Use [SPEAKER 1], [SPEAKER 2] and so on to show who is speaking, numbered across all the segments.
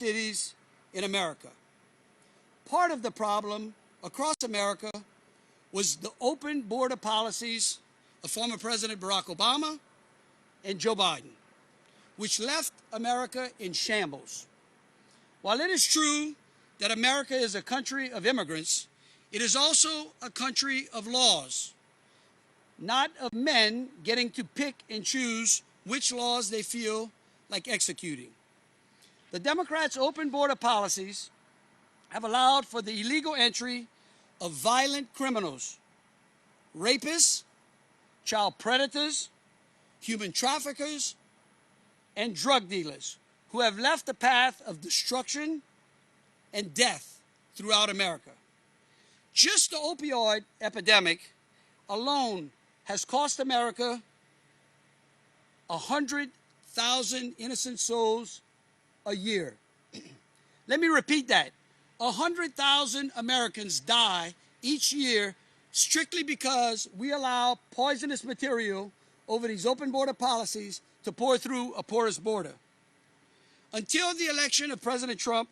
[SPEAKER 1] cities in America. Part of the problem across America was the open border policies of former President Barack Obama and Joe Biden, which left America in shambles. While it is true that America is a country of immigrants, it is also a country of laws, not of men getting to pick and choose which laws they feel like executing. The Democrats' open border policies have allowed for the illegal entry of violent criminals, rapists, child predators, human traffickers, and drug dealers who have left a path of destruction and death throughout America. Just the opioid epidemic alone has cost America 100,000 innocent souls a year. Let me repeat that. 100,000 Americans die each year strictly because we allow poisonous material over these open border policies to pour through a porous border. Until the election of President Trump,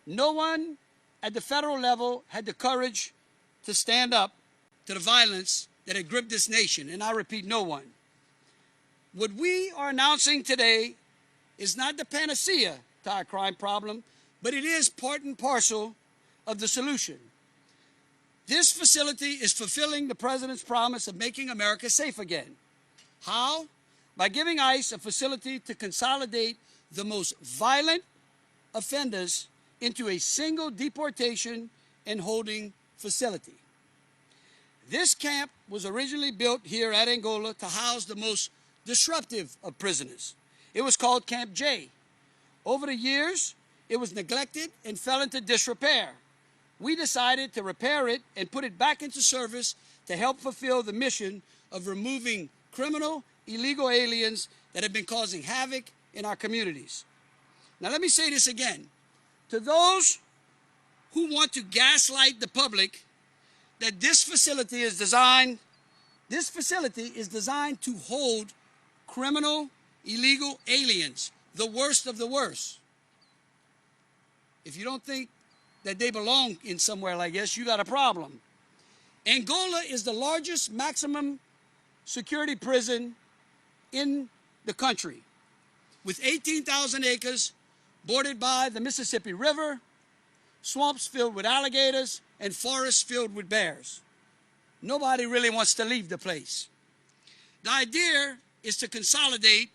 [SPEAKER 1] no one at the federal level had the courage to stand up to the violence that had gripped this nation, and I repeat, no one. What we are announcing today is not the panacea to our crime problem, but it is part and parcel of the solution. This facility is fulfilling the president's promise of making America safe again. How? By giving ICE a facility to consolidate the most violent offenders into a single deportation and holding facility. This camp was originally built here at Angola to house the most disruptive of prisoners. It was called Camp J. Over the years, it was neglected and fell into disrepair. We decided to repair it and put it back into service to help fulfill the mission of removing criminal, illegal aliens that have been causing havoc in our communities. Now let me say this again. To those who want to gaslight the public that this facility is designed to hold criminal, illegal aliens, the worst of the worst. If you don't think that they belong in somewhere like this, you got a problem. Angola is the largest maximum security prison in the country, with 18,000 acres bordered by the Mississippi River, swamps filled with alligators, and forests filled with bears. Nobody really wants to leave the place. The idea is to consolidate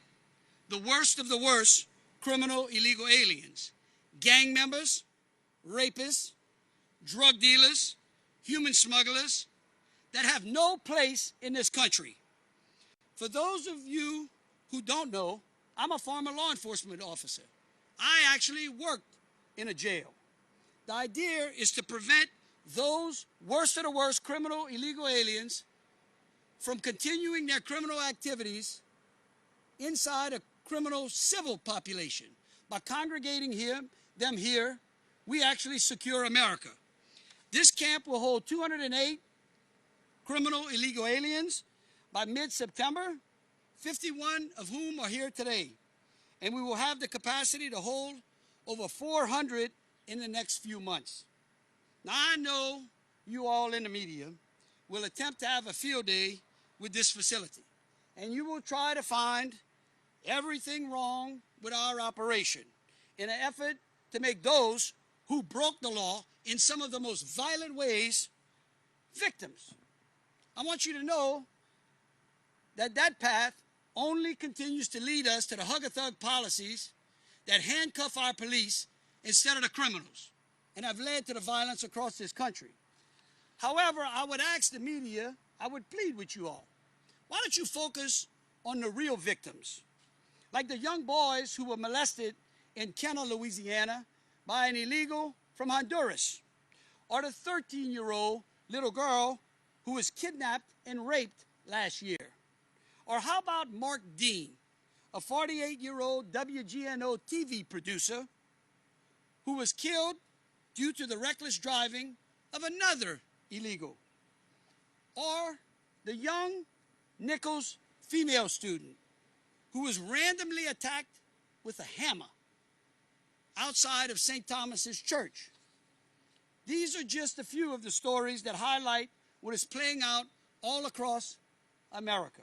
[SPEAKER 1] the worst of the worst criminal illegal aliens, gang members, rapists, drug dealers, human smugglers that have no place in this country. For those of you who don't know, I'm a former law enforcement officer. I actually worked in a jail. The idea is to prevent those worst of the worst criminal illegal aliens from continuing their criminal activities inside a criminal civil population. By congregating them here, we actually secure America. This camp will hold 208 criminal illegal aliens by mid-September, 51 of whom are here today. And we will have the capacity to hold over 400 in the next few months. Now, I know you all in the media will attempt to have a field day with this facility, and you will try to find everything wrong with our operation in an effort to make those who broke the law in some of the most violent ways victims. I want you to know that that path only continues to lead us to the hug-a-thug policies that handcuff our police instead of the criminals and have led to the violence across this country. However, I would ask the media, I would plead with you all, why don't you focus on the real victims, like the young boys who were molested in Kenner, Louisiana by an illegal from Honduras, or the 13-year-old little girl who was kidnapped and raped last year. Or how about Mark Dean, a 48-year-old WGNO TV producer who was killed due to the reckless driving of another illegal. Or the young Nichols female student who was randomly attacked with a hammer outside of St. Thomas's Church. These are just a few of the stories that highlight what is playing out all across America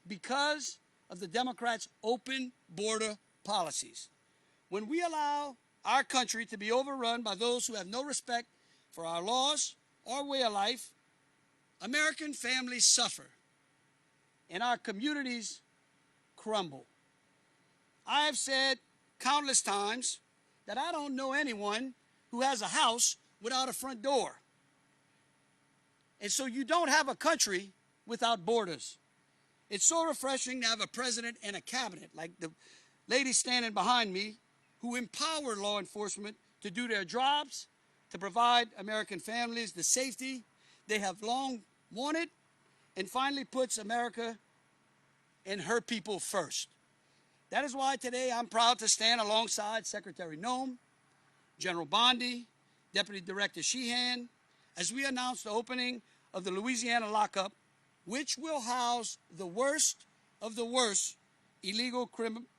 [SPEAKER 1] because of the Democrats' open border policies. When we allow our country to be overrun by those who have no respect for our laws or way of life, American families suffer and our communities crumble. I have said countless times that I don't know anyone who has a house without a front door. And so you don't have a country without borders. It's so refreshing to have a president and a cabinet, like the lady standing behind me, who empower law enforcement to do their jobs, to provide American families the safety they have long wanted, and finally puts America and her people first. That is why today I'm proud to stand alongside Secretary Noem, General Bondi, Deputy Director Sheahan, as we announce the opening of the Louisiana lockup, which will house the worst of the worst illegal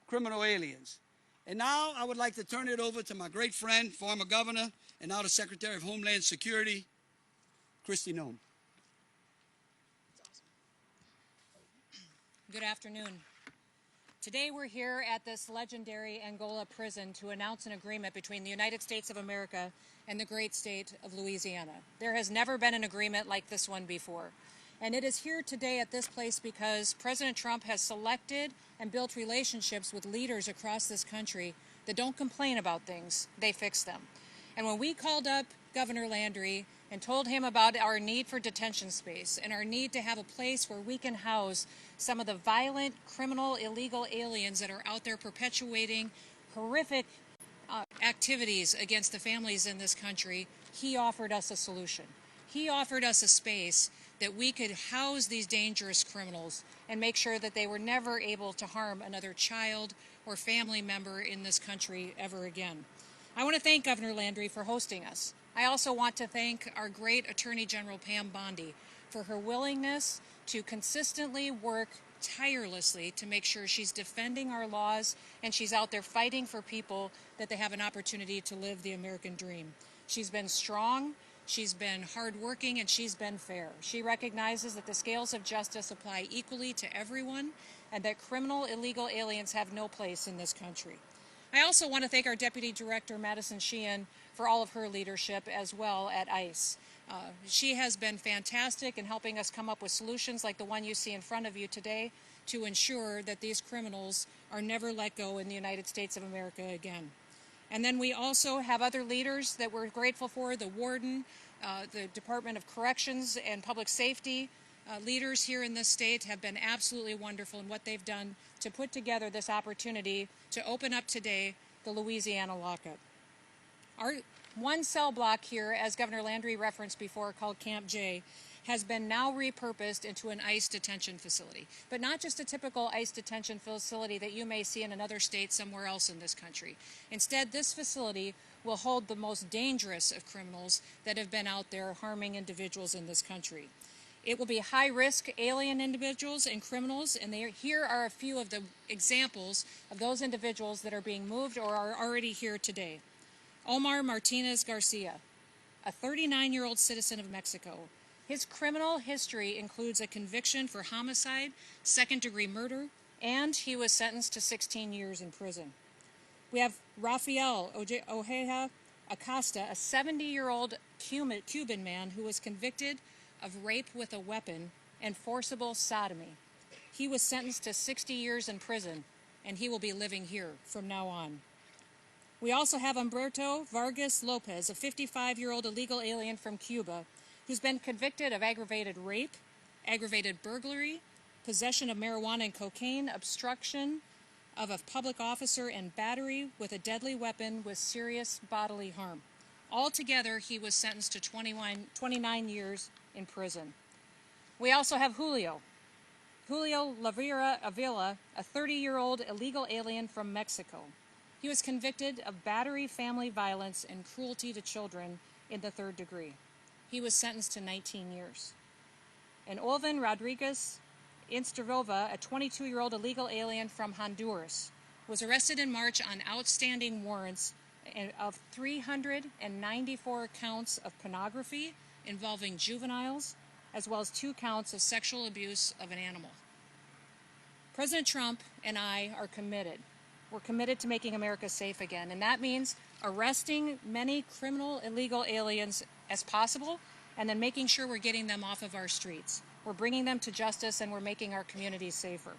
[SPEAKER 1] criminal aliens. And now I would like to turn it over to my great friend, former governor, and now the Secretary of Homeland Security, Kristi Noem.
[SPEAKER 2] Good afternoon. Today we're here at this legendary Angola prison to announce an agreement between the United States of America and the great state of Louisiana. There has never been an agreement like this one before. And it is here today at this place because President Trump has selected and built relationships with leaders across this country that don't complain about things, they fix them. And when we called up Governor Landry and told him about our need for detention space and our need to have a place where we can house some of the violent, criminal, illegal aliens that are out there perpetuating horrific activities against the families in this country, he offered us a solution. He offered us a space that we could house these dangerous criminals and make sure that they were never able to harm another child or family member in this country ever again. I want to thank Governor Landry for hosting us. I also want to thank our great Attorney General Pam Bondi for her willingness to consistently work tirelessly to make sure she's defending our laws and she's out there fighting for people that they have an opportunity to live the American dream. She's been strong, she's been hardworking, and she's been fair. She recognizes that the scales of justice apply equally to everyone and that criminal illegal aliens have no place in this country. I also want to thank our Deputy Director, Madison Sheahan, for all of her leadership as well at ICE. She has been fantastic in helping us come up with solutions like the one you see in front of you today to ensure that these criminals are never let go in the United States of America again. And then we also have other leaders that we're grateful for, the warden, the Department of Corrections and Public Safety leaders here in this state have been absolutely wonderful in what they've done to put together this opportunity to open up today the Louisiana lockup. Our one cell block here, as Governor Landry referenced before, called Camp J, has been now repurposed into an ICE detention facility. But not just a typical ICE detention facility that you may see in another state somewhere else in this country. Instead, this facility will hold the most dangerous of criminals that have been out there harming individuals in this country. It will be high-risk alien individuals and criminals, and here are a few of the examples of those individuals that are being moved or are already here today. Omar Martinez Garcia, a 39-year-old citizen of Mexico. His criminal history includes a conviction for homicide, second-degree murder, and he was sentenced to 16 years in prison. We have Rafael Ojeda Acosta, a 70-year-old Cuban man who was convicted of rape with a weapon and forcible sodomy. He was sentenced to 60 years in prison, and he will be living here from now on. We also have Humberto Vargas Lopez, a 55-year-old illegal alien from Cuba, who's been convicted of aggravated rape, aggravated burglary, possession of marijuana and cocaine, obstruction of a public officer, and battery with a deadly weapon with serious bodily harm. Altogether, he was sentenced to 29 years in prison. We also have Julio Lavera Avila, a 30-year-old illegal alien from Mexico. He was convicted of battery, family violence, and cruelty to children in the third degree. He was sentenced to 19 years. And Olvin Rodriguez Instervova, a 22-year-old illegal alien from Honduras. was arrested in March on outstanding warrants of 394 counts of pornography involving juveniles, as well as 2 counts of sexual abuse of an animal. President Trump and I are committed. We're committed to making America safe again, and that means arresting many criminal illegal aliens as possible and then making sure we're getting them off of our streets. We're bringing them to justice, and we're making our communities safer.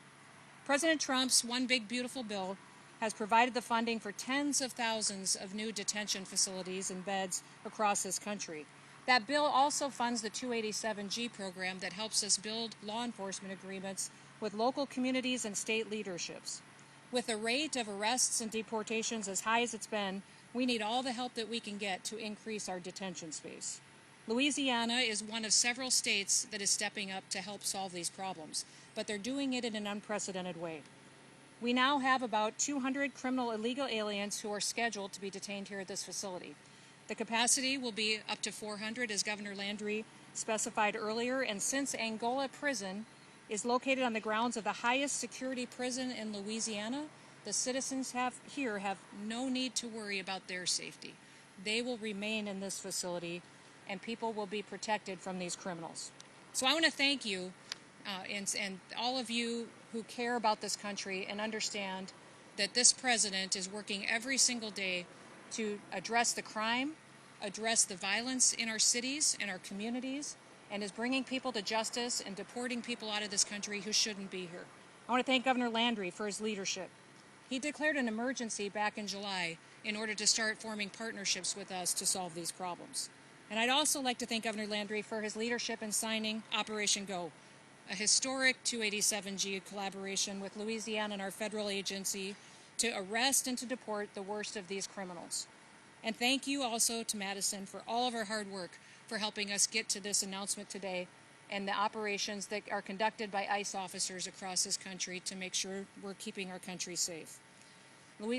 [SPEAKER 2] President Trump's One Big Beautiful Bill has provided the funding for tens of thousands of new detention facilities and beds across this country. That bill also funds the 287G program that helps us build law enforcement agreements with local communities and state leaderships. With the rate of arrests and deportations as high as it's been, we need all the help that we can get to increase our detention space. Louisiana is one of several states that is stepping up to help solve these problems, but they're doing it in an unprecedented way. We now have about 200 criminal illegal aliens who are scheduled to be detained here at this facility. The capacity will be up to 400, as Governor Landry specified earlier, and since Angola Prison is located on the grounds of the highest security prison in Louisiana, the citizens here have no need to worry about their safety. They will remain in this facility, and people will be protected from these criminals. So I want to thank you and all of you who care about this country and understand that this president is working every single day to address the crime, address the violence in our cities and our communities, and is bringing people to justice and deporting people out of this country who shouldn't be here. I want to thank Governor Landry for his leadership. He declared an emergency back in July in order to start forming partnerships with us to solve these problems. And I'd also like to thank Governor Landry for his leadership in signing Operation Go, a historic 287G collaboration with Louisiana and our federal agency to arrest and to deport the worst of these criminals. And thank you also to Madison for all of our hard work for helping us get to this announcement today and the operations that are conducted by ICE officers across this country to make sure we're keeping our country safe.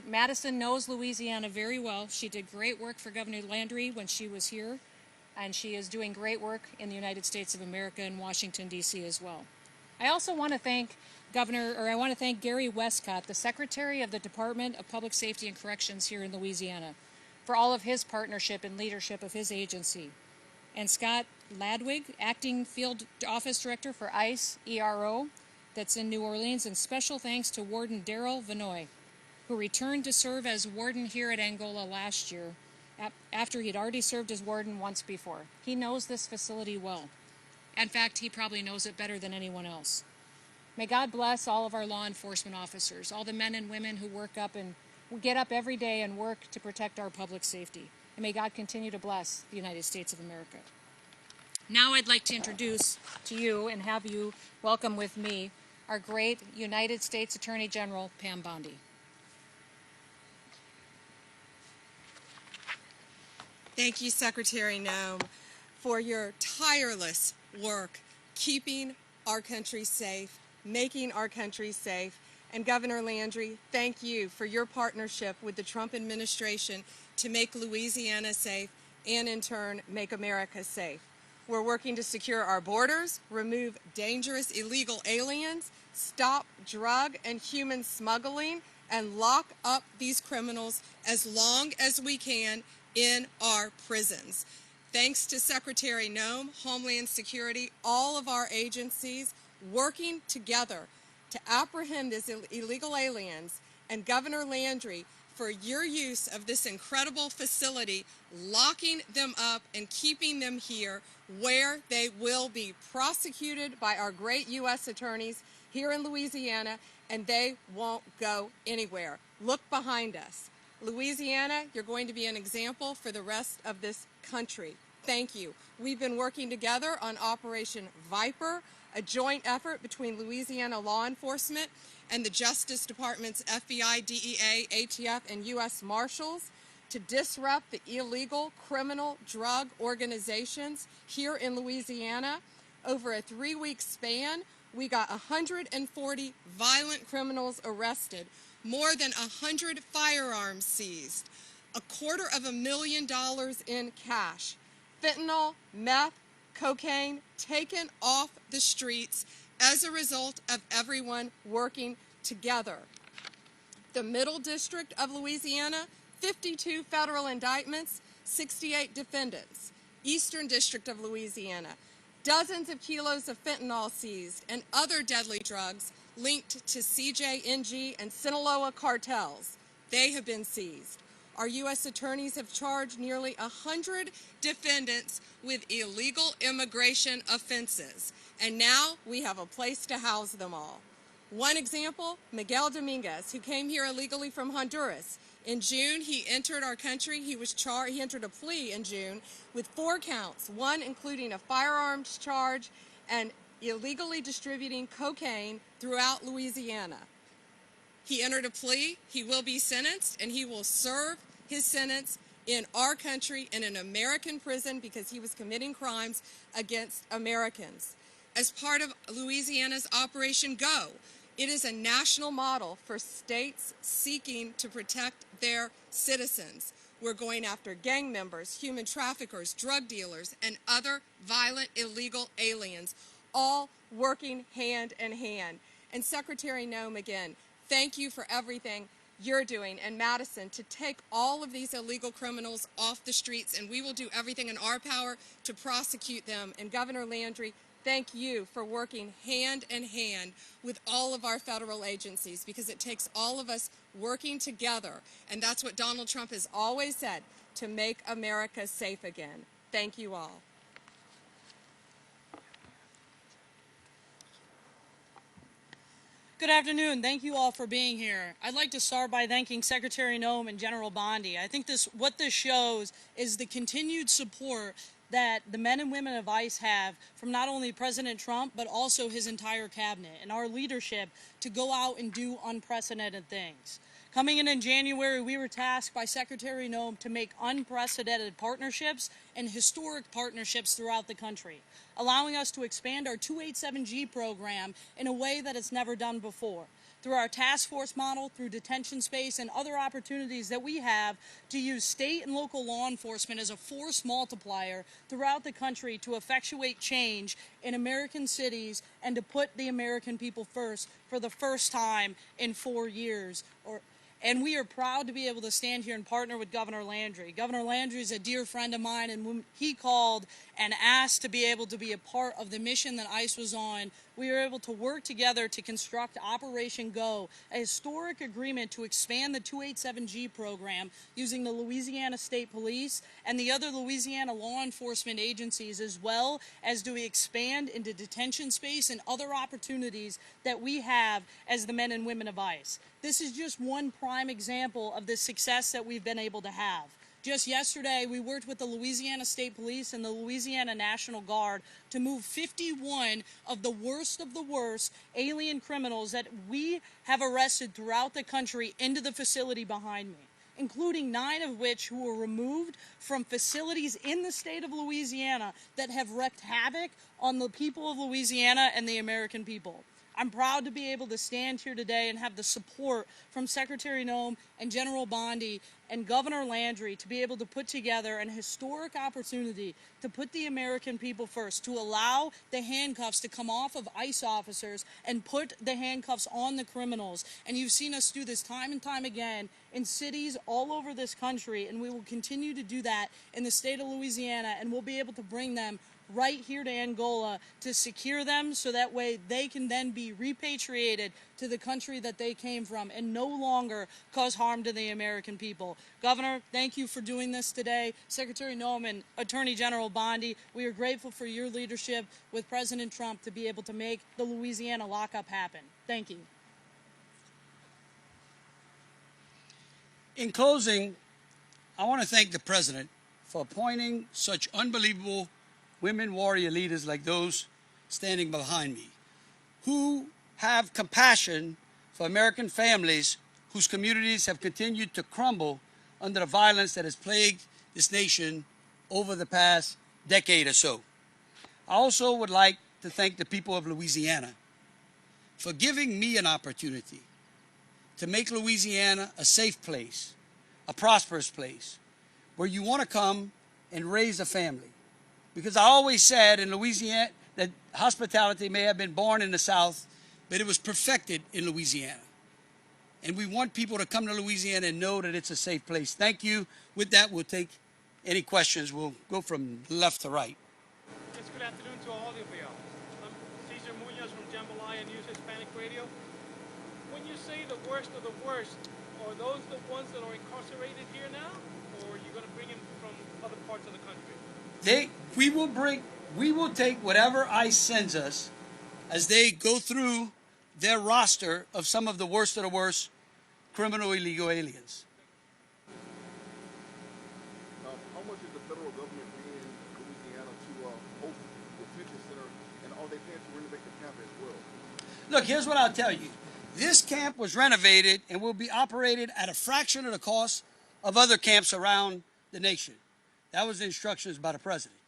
[SPEAKER 2] Madison knows Louisiana very well. She did great work for Governor Landry when she was here, and she is doing great work in the United States of America and Washington, D.C. as well. I also want to thank Gary Westcott, the Secretary of the Department of Public Safety and Corrections here in Louisiana, for all of his partnership and leadership of his agency. And Scott Ladwig, Acting Field Office Director for ICE ERO, that's in New Orleans, and special thanks to Warden Daryl Vanoy, who returned to serve as warden here at Angola last year, after he'd already served as warden once before. He knows this facility well. In fact, he probably knows it better than anyone else. May God bless all of our law enforcement officers, all the men and women who get up every day and work to protect our public safety. And may God continue to bless the United States of America. Now I'd like to introduce to you and have you welcome with me our great United States Attorney General Pam Bondi.
[SPEAKER 3] Thank you, Secretary Noem, for your tireless work keeping our country safe, making our country safe. And Governor Landry, thank you for your partnership with the Trump administration to make Louisiana safe and, in turn, make America safe. We're working to secure our borders, remove dangerous illegal aliens, stop drug and human smuggling, and lock up these criminals as long as we can in our prisons. Thanks to Secretary Noem, Homeland Security, all of our agencies working together to apprehend these illegal aliens, and Governor Landry for your use of this incredible facility, locking them up and keeping them here where they will be prosecuted by our great U.S. attorneys here in Louisiana, and they won't go anywhere. Look behind us. Louisiana, you're going to be an example for the rest of this country. Thank you. We've been working together on Operation Viper, a joint effort between Louisiana law enforcement and the Justice Department's FBI, DEA, ATF, and U.S. Marshals to disrupt the illegal criminal drug organizations here in Louisiana. Over a 3-week span, we got 140 violent criminals arrested, more than 100 firearms seized, $250,000 in cash, fentanyl, meth, cocaine taken off the streets as a result of everyone working together. The Middle District of Louisiana, 52 federal indictments, 68 defendants. Eastern District of Louisiana, dozens of kilos of fentanyl seized and other deadly drugs linked to CJNG and Sinaloa cartels. They have been seized. Our U.S. attorneys have charged nearly 100 defendants with illegal immigration offenses, and now we have a place to house them all. One example, Miguel Dominguez, who came here illegally from Honduras. In June, he entered our country. He entered a plea in June with 4 counts, one including a firearms charge and illegally distributing cocaine throughout Louisiana. He entered a plea, he will be sentenced, and he will serve his sentence in our country in an American prison because he was committing crimes against Americans. As part of Louisiana's Operation Go, it is a national model for states seeking to protect their citizens. We're going after gang members, human traffickers, drug dealers, and other violent illegal aliens, all working hand in hand. And Secretary Noem, again, thank you for everything you're doing in Madison to take all of these illegal criminals off the streets, and we will do everything in our power to prosecute them. And Governor Landry, thank you for working hand in hand with all of our federal agencies, because it takes all of us working together, and that's what Donald Trump has always said, to make America safe again. Thank you all.
[SPEAKER 4] Good afternoon. Thank you all for being here. I'd like to start by thanking Secretary Noem and General Bondi. I think what this shows is the continued support that the men and women of ICE have from not only President Trump, but also his entire cabinet and our leadership to go out and do unprecedented things. Coming in January, we were tasked by Secretary Noem to make unprecedented partnerships and historic partnerships throughout the country, allowing us to expand our 287G program in a way that it's never done before. Through our task force model, through detention space, and other opportunities that we have to use state and local law enforcement as a force multiplier throughout the country to effectuate change in American cities and to put the American people first for the first time in 4 years. And we are proud to be able to stand here and partner with Governor Landry. Governor Landry is a dear friend of mine, and when he called and asked to be able to be a part of the mission that ICE was on, we were able to work together to construct Operation Go, a historic agreement to expand the 287G program using the Louisiana State Police and the other Louisiana law enforcement agencies, as well as to expand into detention space and other opportunities that we have as the men and women of ICE. This is just one prime example of the success that we've been able to have. Just yesterday, we worked with the Louisiana State Police and the Louisiana National Guard to move 51 of the worst alien criminals that we have arrested throughout the country into the facility behind me, including 9 of which who were removed from facilities in the state of Louisiana that have wreaked havoc on the people of Louisiana and the American people. I'm proud to be able to stand here today and have the support from Secretary Noem and General Bondi and Governor Landry to be able to put together an historic opportunity to put the American people first, to allow the handcuffs to come off of ICE officers and put the handcuffs on the criminals. And you've seen us do this time and time again in cities all over this country, and we will continue to do that in the state of Louisiana, and we'll be able to bring them right here to Angola to secure them so that way they can then be repatriated to the country that they came from and no longer cause harm to the American people. Governor, thank you for doing this today. Secretary Noem and Attorney General Bondi, we are grateful for your leadership with President Trump to be able to make the Louisiana lockup happen. Thank you.
[SPEAKER 1] In closing, I want to thank the President for appointing such unbelievable women warrior leaders like those standing behind me, who have compassion for American families whose communities have continued to crumble under the violence that has plagued this nation over the past decade or so. I also would like to thank the people of Louisiana for giving me an opportunity to make Louisiana a safe place, a prosperous place, where you want to come and raise a family. Because I always said in Louisiana that hospitality may have been born in the South, but it was perfected in Louisiana. And we want people to come to Louisiana and know that it's a safe place. Thank you. With that, we'll take any questions. We'll go from left to right.
[SPEAKER 5] Yes, good afternoon to all of you. I'm Cesar Munoz from Jambalaya News Hispanic Radio. When you say the worst of the worst, are those the ones that are incarcerated here now, or are you going to bring them from other parts of the country?
[SPEAKER 1] We will take whatever ICE sends us as they go through their roster of some of the worst of the worst criminal illegal aliens.
[SPEAKER 6] How much is the federal government paying Louisiana to host the detention center, and are they paying to renovate the camp as well?
[SPEAKER 1] Look, here's what I'll tell you. This camp was renovated and will be operated at a fraction of the cost of other camps around the nation. That was the instructions by the president.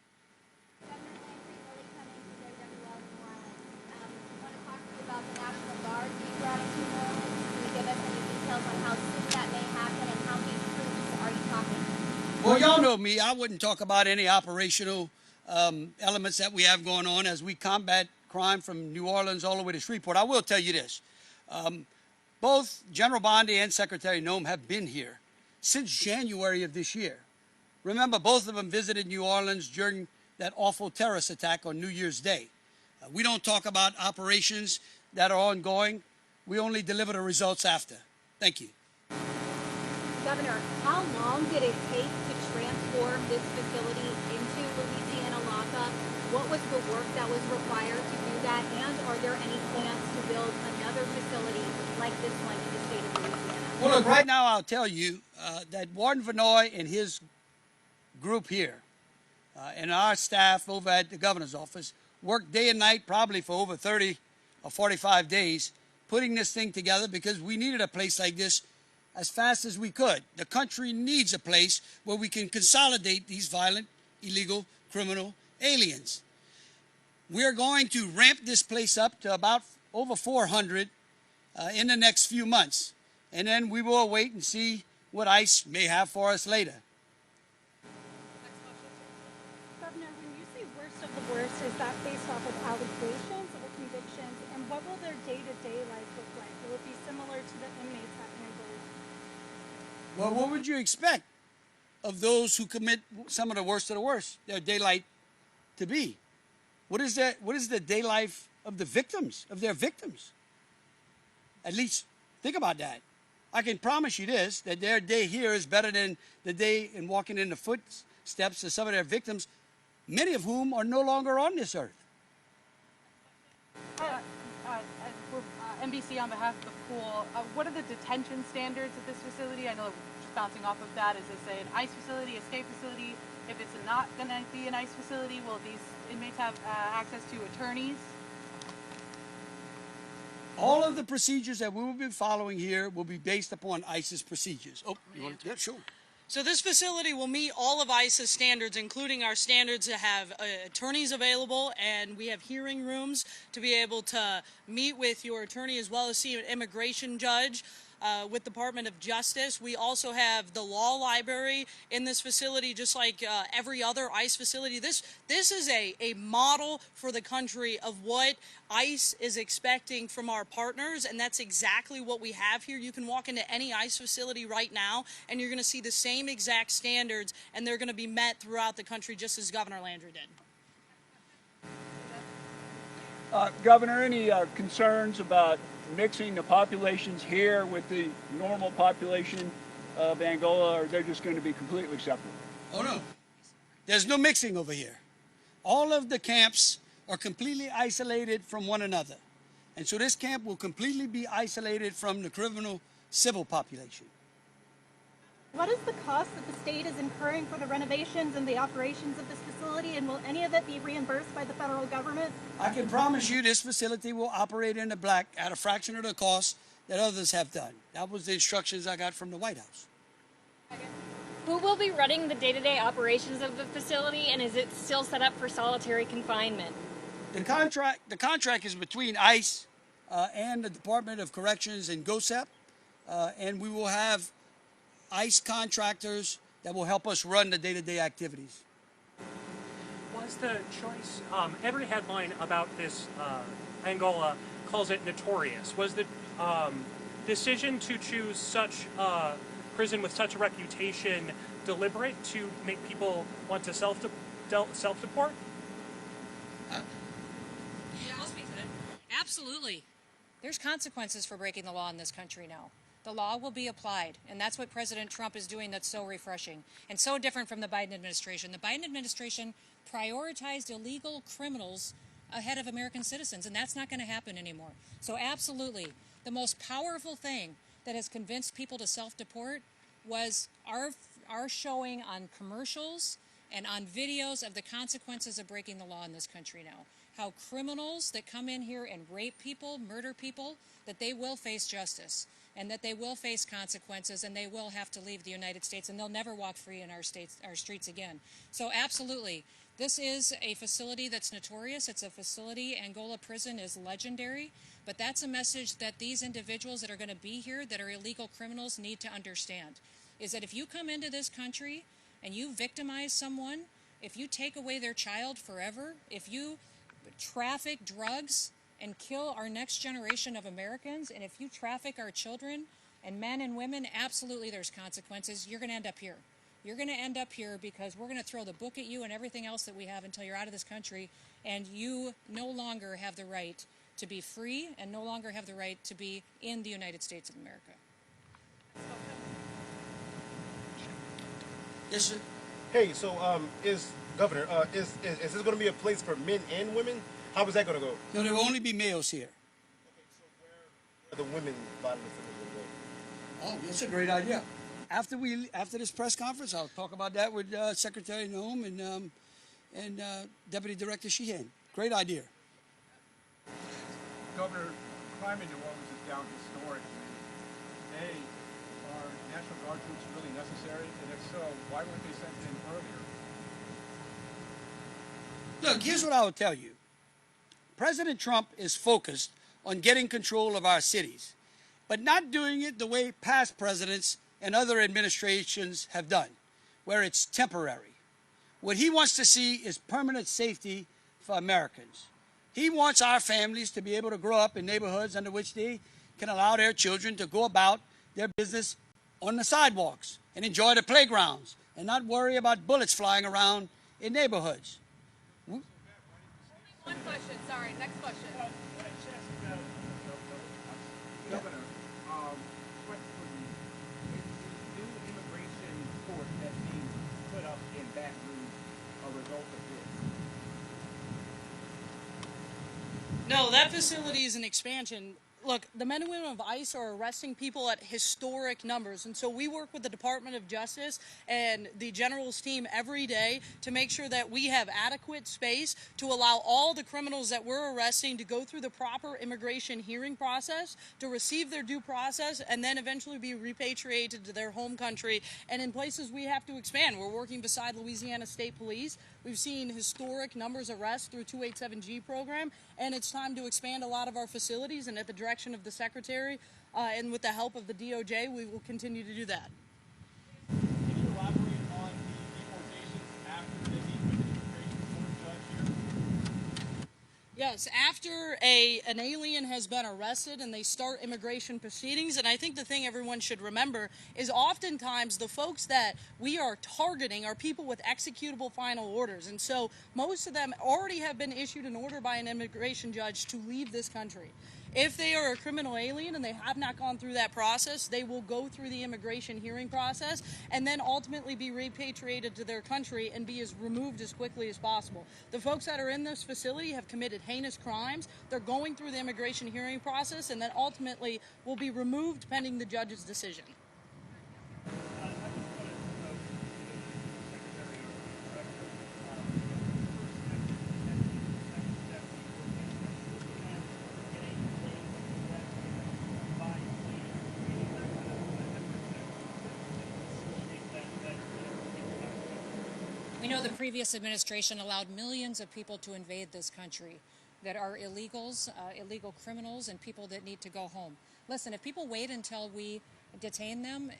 [SPEAKER 1] Well, y'all know me. I wouldn't talk about any operational elements that we have going on as we combat crime from New Orleans all the way to Shreveport. I will tell you this. Both General Bondi and Secretary Noem have been here since January of this year. Remember, both of them visited New Orleans during that awful terrorist attack on New Year's Day. We don't talk about operations that are ongoing. We only deliver the results after. Thank you.
[SPEAKER 7] Governor, how long did it take to transform this facility into Louisiana lockup? What was the work that was required to do that? And are there any plans to build another facility like this one in the state of Louisiana?
[SPEAKER 1] Well, look, right now I'll tell you that Warden Vanoy and his group here and our staff over at the governor's office worked day and night probably for over 30 or 45 days putting this thing together because we needed a place like this as fast as we could. The country needs a place where we can consolidate these violent, illegal, criminal aliens. We're going to ramp this place up to about over 400 in the next few months. And then we will wait and see what ICE may have for us later.
[SPEAKER 8] Governor, when you say worst of the worst, is that based off of allegations or convictions? And what will their day-to-day life look like? Will it be similar to the inmates at Angola?
[SPEAKER 1] Well, what would you expect of those who commit some of the worst, their daylight to be? What is the day life of the victims, of their victims? At least think about that. I can promise you this, that their day here is better than the day in walking in the footsteps of some of their victims, many of whom are no longer on this earth.
[SPEAKER 9] NBC on behalf of the pool, what are the detention standards at this facility? I know just bouncing off of that, is this an ICE facility, a state facility? If it's not going to be an ICE facility, will these inmates have access to attorneys?
[SPEAKER 1] All of the procedures that we will be following here will be based upon ICE's procedures. Oh, you want to? Yeah, sure.
[SPEAKER 4] So this facility will meet all of ICE's standards, including our standards to have attorneys available, and we have hearing rooms to be able to meet with your attorney as well as see an immigration judge with Department of Justice. We also have the law library in this facility, just like every other ICE facility. This is a model for the country of what ICE is expecting from our partners, and that's exactly what we have here. You can walk into any ICE facility right now, and you're going to see the same exact standards, and they're going to be met throughout the country, just as Governor Landry did.
[SPEAKER 10] Governor, any concerns about mixing the populations here with the normal population of Angola, or they're just going to be completely separate?
[SPEAKER 1] Oh, no. There's no mixing over here. All of the camps are completely isolated from one another. And so this camp will completely be isolated from the criminal civil population.
[SPEAKER 8] What is the cost that the state is incurring for the renovations and the operations of this facility, and will any of it be reimbursed by the federal government?
[SPEAKER 1] I can promise you this facility will operate in the black at a fraction of the cost that others have done. That was the instructions I got from the White House.
[SPEAKER 7] Who will be running the day-to-day operations of the facility, and is it still set up for solitary confinement?
[SPEAKER 1] The contract is between ICE and the Department of Corrections and GOSEP, and we will have ICE contractors that will help us run the day-to-day activities.
[SPEAKER 11] Was the choice, every headline about this Angola calls it notorious. Was the decision to choose such a prison with such a reputation deliberate to make people want to self-deport?
[SPEAKER 2] Yeah, I'll speak to that. Absolutely. There's consequences for breaking the law in this country now. The law will be applied, and that's what President Trump is doing that's so refreshing and so different from the Biden administration. The Biden administration prioritized illegal criminals ahead of American citizens, and that's not going to happen anymore. So absolutely, the most powerful thing that has convinced people to self-deport was our showing on commercials and on videos of the consequences of breaking the law in this country now. How criminals that come in here and rape people, murder people, that they will face justice and that they will face consequences and they will have to leave the United States and they'll never walk free in our streets again. So absolutely, this is a facility that's notorious. It's a facility, Angola Prison is legendary, but that's a message that these individuals that are going to be here that are illegal criminals need to understand, is that if you come into this country and you victimize someone, if you take away their child forever, if you traffic drugs and kill our next generation of Americans, and if you traffic our children and men and women, absolutely there's consequences. You're going to end up here. You're going to end up here because we're going to throw the book at you and everything else that we have until you're out of this country, and you no longer have the right to be free and no longer have the right to be in the United States of America.
[SPEAKER 1] Yes, sir.
[SPEAKER 12] Hey, so Governor, is this going to be a place for men and women? How is that going to go?
[SPEAKER 1] No, there will only be males here.
[SPEAKER 12] The women violence is going to go.
[SPEAKER 1] Oh, that's a great idea. After this press conference, I'll talk about that with Secretary Noem and Deputy Director Sheahan. Great idea.
[SPEAKER 13] Governor, crime in New Orleans is down historically. Are National Guard troops really necessary? And if so, why weren't they sent in earlier?
[SPEAKER 1] Look, here's what I will tell you. President Trump is focused on getting control of our cities, but not doing it the way past presidents and other administrations have done, where it's temporary. What he wants to see is permanent safety for Americans. He wants our families to be able to grow up in neighborhoods under which they can allow their children to go about their business on the sidewalks and enjoy the playgrounds and not worry about bullets flying around in neighborhoods.
[SPEAKER 9] One question, sorry, next question.
[SPEAKER 13] Governor, question for you. Is the new immigration court that's being put up in Baton Rouge a result of this?
[SPEAKER 4] No, that facility is an expansion. Look, the men and women of ICE are arresting people at historic numbers, and so we work with the Department of Justice and the General's team every day to make sure that we have adequate space to allow all the criminals that we're arresting to go through the proper immigration hearing process, to receive their due process, and then eventually be repatriated to their home country. And in places we have to expand. We're working beside Louisiana State Police. We've seen historic numbers of arrests through 287G program, and it's time to expand a lot of our facilities, and at the direction of the Secretary and with the help of the DOJ, we will continue to do that.
[SPEAKER 13] Can you elaborate on the deportations after they meet with the immigration court judge here?
[SPEAKER 4] Yes, after an alien has been arrested and they start immigration proceedings, and I think the thing everyone should remember is oftentimes the folks that we are targeting are people with executable final orders, and so most of them already have been issued an order by an immigration judge to leave this country. If they are a criminal alien and they have not gone through that process, they will go through the immigration hearing process and then ultimately be repatriated to their country and be removed as quickly as possible. The folks that are in this facility have committed heinous crimes. They're going through the immigration hearing process and then ultimately will be removed pending the judge's decision.
[SPEAKER 2] We know the previous administration allowed millions of people to invade this country that are illegals, illegal criminals, and people that need to go home. Listen, if people wait until we detain them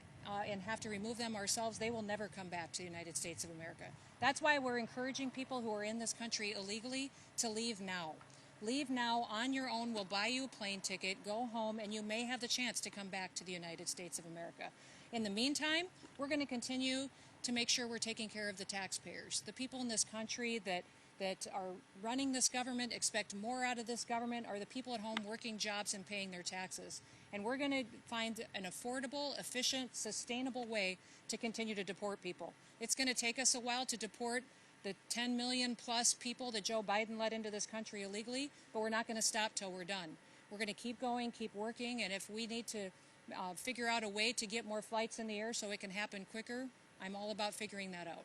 [SPEAKER 2] and have to remove them ourselves, they will never come back to the United States of America. That's why we're encouraging people who are in this country illegally to leave now. Leave now on your own. We'll buy you a plane ticket, go home, and you may have the chance to come back to the United States of America. In the meantime, we're going to continue to make sure we're taking care of the taxpayers. The people in this country that are running this government, expect more out of this government, are the people at home working jobs and paying their taxes. And we're going to find an affordable, efficient, sustainable way to continue to deport people. It's going to take us a while to deport the 10 million plus people that Joe Biden let into this country illegally, but we're not going to stop till we're done. We're going to keep going, keep working, and if we need to figure out a way to get more flights in the air so it can happen quicker, I'm all about figuring that out.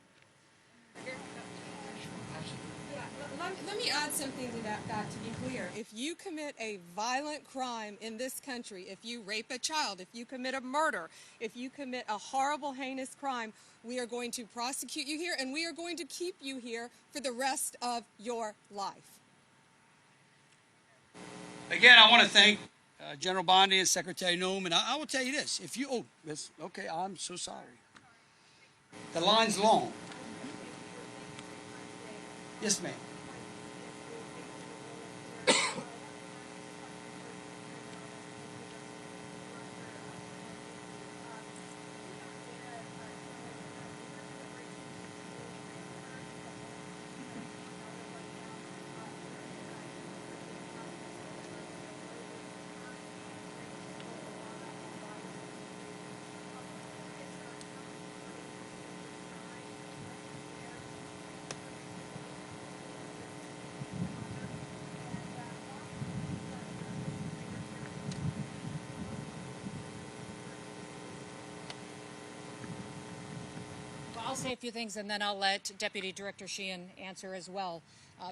[SPEAKER 3] Let me add something to that to be clear. If you commit a violent crime in this country, if you rape a child, if you commit a murder, if you commit a horrible, heinous crime, we are going to prosecute you here, and we are going to keep you here for the rest of your life.
[SPEAKER 1] Again, I want to thank General Bondi and Secretary Noem, and I will tell you this. If you, okay, I'm so sorry. The line's long. Yes, ma'am.
[SPEAKER 2] I'll say a few things and then I'll let Deputy Director Sheahan answer as well.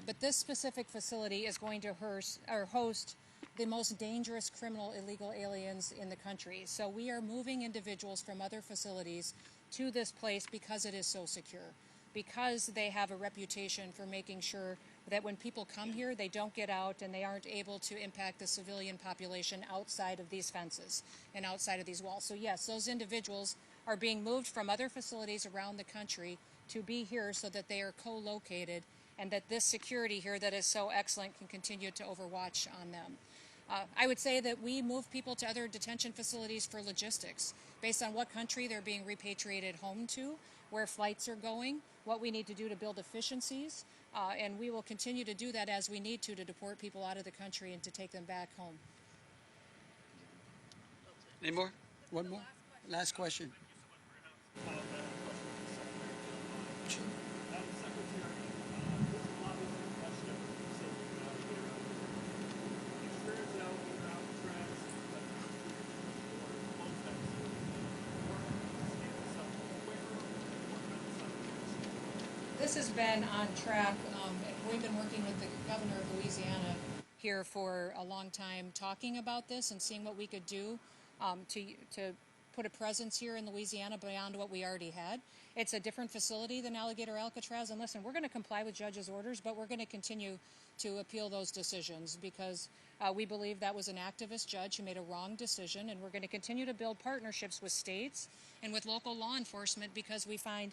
[SPEAKER 2] But this specific facility is going to host the most dangerous criminal illegal aliens in the country. So we are moving individuals from other facilities to this place because it is so secure, because they have a reputation for making sure that when people come here, they don't get out and they aren't able to impact the civilian population outside of these fences and outside of these walls. So yes, those individuals are being moved from other facilities around the country to be here so that they are co-located and that this security here that is so excellent can continue to overwatch on them. I would say that we move people to other detention facilities for logistics, based on what country they're being repatriated home to, where flights are going, what we need to do to build efficiencies, and we will continue to do that as we need to deport people out of the country and to take them back home.
[SPEAKER 1] Any more? One more? Last question.
[SPEAKER 2] This has been on track. We've been working with the governor of Louisiana here for a long time, talking about this and seeing what we could do to put a presence here in Louisiana beyond what we already had. It's a different facility than Alligator Alcatraz, and listen, we're going to comply with judges' orders, but we're going to continue to appeal those decisions because we believe that was an activist judge who made a wrong decision, and we're going to continue to build partnerships with states and with local law enforcement because we find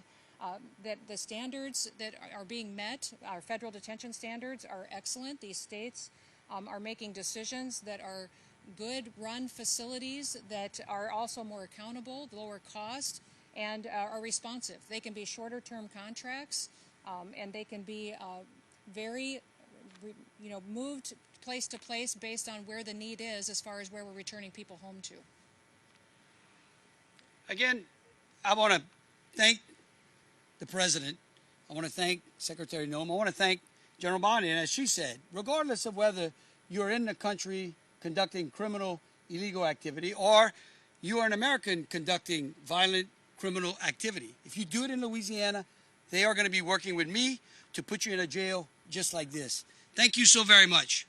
[SPEAKER 2] that the standards that are being met, our federal detention standards, are excellent. These states are making decisions that are good run facilities that are also more accountable, lower cost, and are responsive. They can be shorter term contracts and they can be very, moved place to place based on where the need is as far as where we're returning people home to.
[SPEAKER 1] Again, I want to thank the President. I want to thank Secretary Noem. I want to thank General Bondi. And as she said, regardless of whether you're in the country conducting criminal illegal activity or you are an American conducting violent criminal activity, if you do it in Louisiana, they are going to be working with me to put you in a jail just like this. Thank you so very much.